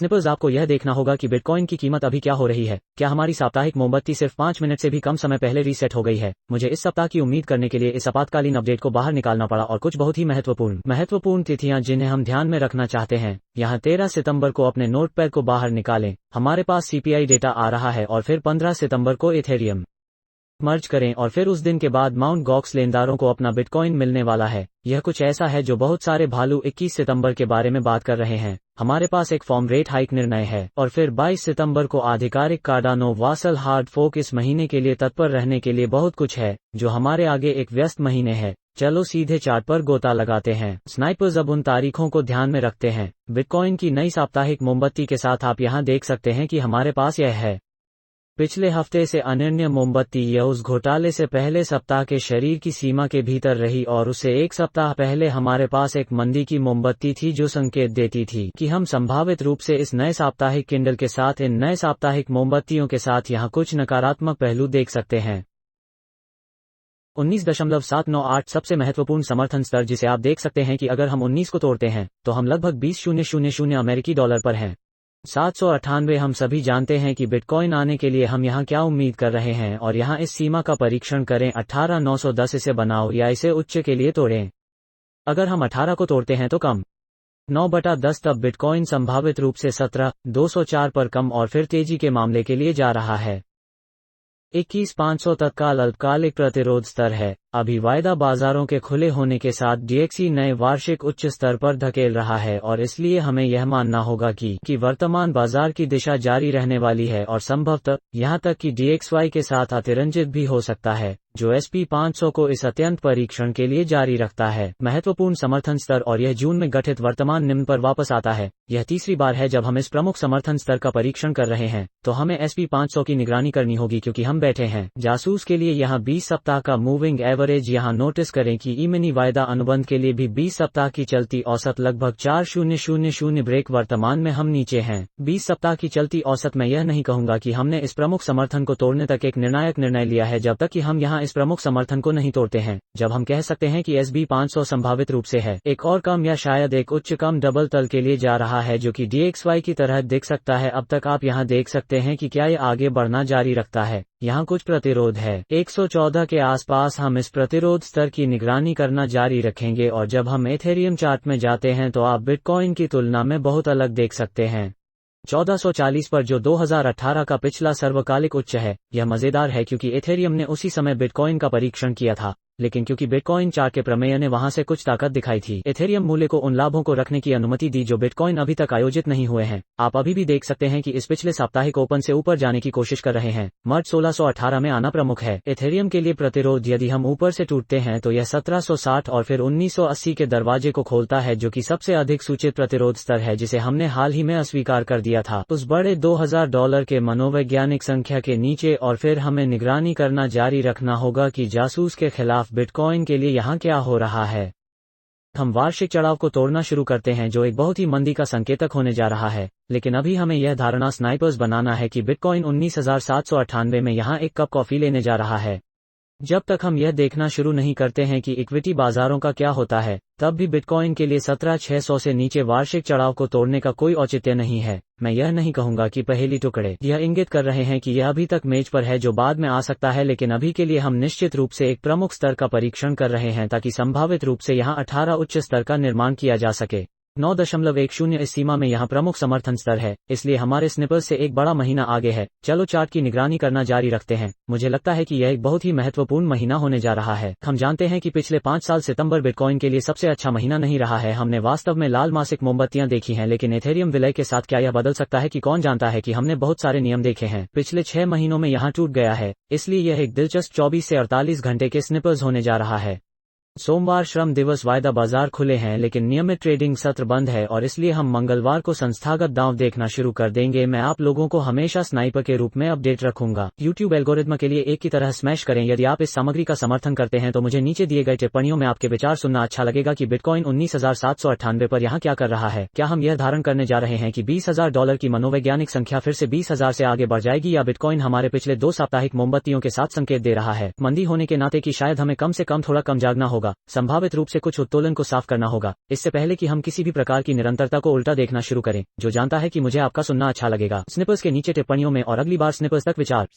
Snipers, आपको यह देखना होगा कि बिटकॉइन की कीमत अभी क्या हो रही है। क्या हमारी साप्ताहिक मोमबत्ती सिर्फ 5 मिनट से भी कम समय पहले रीसेट हो गई है? मुझे इस सप्ताह की उम्मीद करने के लिए इस आपातकालीन अपडेट को बाहर निकालना पड़ा और कुछ बहुत ही महत्वपूर्ण तिथियां जिन्हें हम ध्यान में रखना चाहते हैं। यहाँ 13 सितंबर को अपने नोटपैड को बाहर निकालें। हमारे पास सीपीआई डेटा आ रहा है और फिर 15 सितंबर को इथेरियम मर्ज करें और फिर उस दिन के बाद माउंट गॉक्स लेनदारों को अपना बिटकॉइन मिलने वाला है। यह कुछ ऐसा है जो बहुत सारे भालू 21 सितंबर के बारे में बात कर रहे हैं। हमारे पास एक फॉर्म रेट हाइक निर्णय है और फिर 22 सितंबर को आधिकारिक कार्डानो वासल हार्ड फोक। इस महीने के लिए तत्पर रहने के लिए बहुत कुछ है जो हमारे आगे एक व्यस्त महीने है। चलो सीधे चार्ट पर गोता लगाते हैं। स्नाइपर्स, अब उन तारीखों को ध्यान में रखते हैं। बिटकॉइन की नई साप्ताहिक मोमबत्ती के साथ आप यहाँ देख सकते हैं कि हमारे पास यह है। पिछले हफ्ते से अनन्य मोमबत्ती यह उस घोटाले से पहले सप्ताह के शरीर की सीमा के भीतर रही और उससे एक सप्ताह पहले हमारे पास एक मंदी की मोमबत्ती थी जो संकेत देती थी कि हम संभावित रूप से इस नए साप्ताहिक किंडल के साथ इन नए साप्ताहिक मोमबत्तियों के साथ यहाँ कुछ नकारात्मक पहलू देख सकते हैं। 19.798 सबसे महत्वपूर्ण समर्थन स्तर, जिसे आप देख सकते हैं कि अगर हम 19 को तोड़ते हैं तो हम लगभग 20,000 अमेरिकी डॉलर पर हैं। 798 हम सभी जानते हैं कि बिटकॉइन आने के लिए हम यहाँ क्या उम्मीद कर रहे हैं और यहाँ इस सीमा का परीक्षण करें। 18,910 इसे बनाओ या इसे उच्च के लिए तोड़ें। अगर हम 18 को तोड़ते हैं तो कम 9/10, तब बिटकॉइन संभावित रूप से 17,204 पर कम और फिर तेजी के मामले के लिए जा रहा है। 21,500 तत्काल अल्पकालिक प्रतिरोध स्तर है। अभी वायदा बाजारों के खुले होने के साथ डीएक्सी नए वार्षिक उच्च स्तर पर धकेल रहा है और इसलिए हमें यह मानना होगा कि वर्तमान बाजार की दिशा जारी रहने वाली है और संभवतः यहां तक कि डीएक्सवाई के साथ अतिरंजित भी हो सकता है, जो SP 500 को इस अत्यंत परीक्षण के लिए जारी रखता है। महत्वपूर्ण समर्थन स्तर, और यह जून में गठित वर्तमान निम्न पर वापस आता है। यह तीसरी बार है जब हम इस प्रमुख समर्थन स्तर का परीक्षण कर रहे हैं, तो हमें SP 500 की निगरानी करनी होगी क्योंकि हम बैठे हैं जासूस के लिए। यहाँ 20 सप्ताह का मूविंग एवरेज, यहाँ नोटिस करें कि ई-मिनी वायदा अनुबंध के लिए भी 20 सप्ताह की चलती औसत लगभग 4,000 ब्रेक। वर्तमान में हम नीचे हैं। 20 सप्ताह की चलती औसत, मैं यह नहीं कहूंगा कि हमने इस प्रमुख समर्थन को तोड़ने तक एक निर्णायक निर्णय लिया है जब तक कि हम यहाँ इस प्रमुख समर्थन को नहीं तोड़ते हैं, जब हम कह सकते हैं कि SP 500 संभावित रूप से है एक और कम या शायद एक उच्च कम डबल तल के लिए जा रहा है जो कि DXY की तरह दिख सकता है। अब तक आप यहाँ देख सकते हैं कि क्या यह आगे बढ़ना जारी रखता है। यहाँ कुछ प्रतिरोध है 114 के आसपास। हम इस प्रतिरोध स्तर की निगरानी करना जारी रखेंगे और जब हम एथेरियम चार्ट में जाते हैं तो आप बिटकॉइन की तुलना में बहुत अलग देख सकते हैं। 1440 पर, जो 2018 का पिछला सर्वकालिक उच्च है। यह मजेदार है क्योंकि एथेरियम ने उसी समय बिटकॉइन का परीक्षण किया था, लेकिन क्योंकि बिटकॉइन चार्ट के प्रमेय ने वहां से कुछ ताकत दिखाई थी, एथेरियम मूल्य को उन लाभों को रखने की अनुमति दी जो बिटकॉइन अभी तक आयोजित नहीं हुए हैं। आप अभी भी देख सकते हैं कि इस पिछले साप्ताहिक ओपन से ऊपर जाने की कोशिश कर रहे हैं। मर्ज 1618 में आना प्रमुख है। एथेरियम के लिए प्रतिरोध, यदि हम ऊपर से टूटते हैं तो यह 1760 और फिर 1980 के दरवाजे को खोलता है, जो कि सबसे अधिक सूचित प्रतिरोध स्तर है जिसे हमने हाल ही में अस्वीकार कर दिया था, उस बड़े $2,000 के मनोवैज्ञानिक संख्या के नीचे। और फिर हमें निगरानी करना जारी रखना होगा कि जासूस के खिलाफ बिटकॉइन के लिए यहाँ क्या हो रहा है। हम वार्षिक चढ़ाव को तोड़ना शुरू करते हैं जो एक बहुत ही मंदी का संकेतक होने जा रहा है, लेकिन अभी हमें यह धारणा स्नाइपर्स बनाना है कि बिटकॉइन 19,798 में यहाँ एक कप कॉफी लेने जा रहा है। जब तक हम यह देखना शुरू नहीं करते हैं कि इक्विटी बाजारों का क्या होता है, तब भी बिटकॉइन के लिए 17,600 से नीचे वार्षिक चढ़ाव को तोड़ने का कोई औचित्य नहीं है। मैं यह नहीं कहूंगा कि पहली टुकड़े यह इंगित कर रहे हैं कि यह अभी तक मेज पर है जो बाद में आ सकता है, लेकिन अभी के लिए हम निश्चित रूप से एक प्रमुख स्तर का परीक्षण कर रहे हैं ताकि संभावित रूप से यहाँ 18 उच्च स्तर का निर्माण किया जा सके। 9.10 इस सीमा में यहाँ प्रमुख समर्थन स्तर है, इसलिए हमारे स्निपर्स से एक बड़ा महीना आगे है। चलो चार्ट की निगरानी करना जारी रखते हैं। मुझे लगता है कि यह एक बहुत ही महत्वपूर्ण महीना होने जा रहा है। हम जानते हैं कि पिछले 5 साल सितंबर बिटकॉइन के लिए सबसे अच्छा महीना नहीं रहा है। हमने वास्तव में लाल मासिक मोमबत्तियां देखी हैं, लेकिन एथेरियम विलय के साथ क्या यह बदल सकता है कि कौन जानता है कि हमने बहुत सारे नियम देखे हैं। पिछले 6 महीनों में यहाँ टूट गया है, इसलिए यह एक दिलचस्प 24 से 48 घंटे के स्निपर्स होने जा रहा है। सोमवार श्रम दिवस, वायदा बाजार खुले हैं लेकिन नियमित ट्रेडिंग सत्र बंद है और इसलिए हम मंगलवार को संस्थागत दांव देखना शुरू कर देंगे। मैं आप लोगों को हमेशा स्नाइपर के रूप में अपडेट रखूंगा। YouTube एल्गोरिथ्म के लिए एक की तरह स्मैश करें। यदि आप इस सामग्री का समर्थन करते हैं तो मुझे नीचे दिए गए टिप्पणियों में आपके विचार सुनना अच्छा लगेगा कि बिटकॉइन 19,798 पर यहाँ क्या कर रहा है। क्या हम यह धारण करने जा रहे हैं कि $20,000 की मनोवैज्ञानिक संख्या फिर से 20,000 से आगे बढ़ जाएगी, या बिटकॉइन हमारे पिछले 2 साप्ताहिक मोमबत्तियों के साथ संकेत दे रहा है मंदी होने के नाते कि शायद हमें कम से कम थोड़ा कम जागना होगा। होगा, संभावित रूप से कुछ उत्तोलन को साफ करना होगा, इससे पहले कि हम किसी भी प्रकार की निरंतरता को उल्टा देखना शुरू करें, जो जानता है कि मुझे आपका सुनना अच्छा लगेगा। स्निपर्स के नीचे टिप्पणियों में और अगली बार स्निपर्स तक विचार।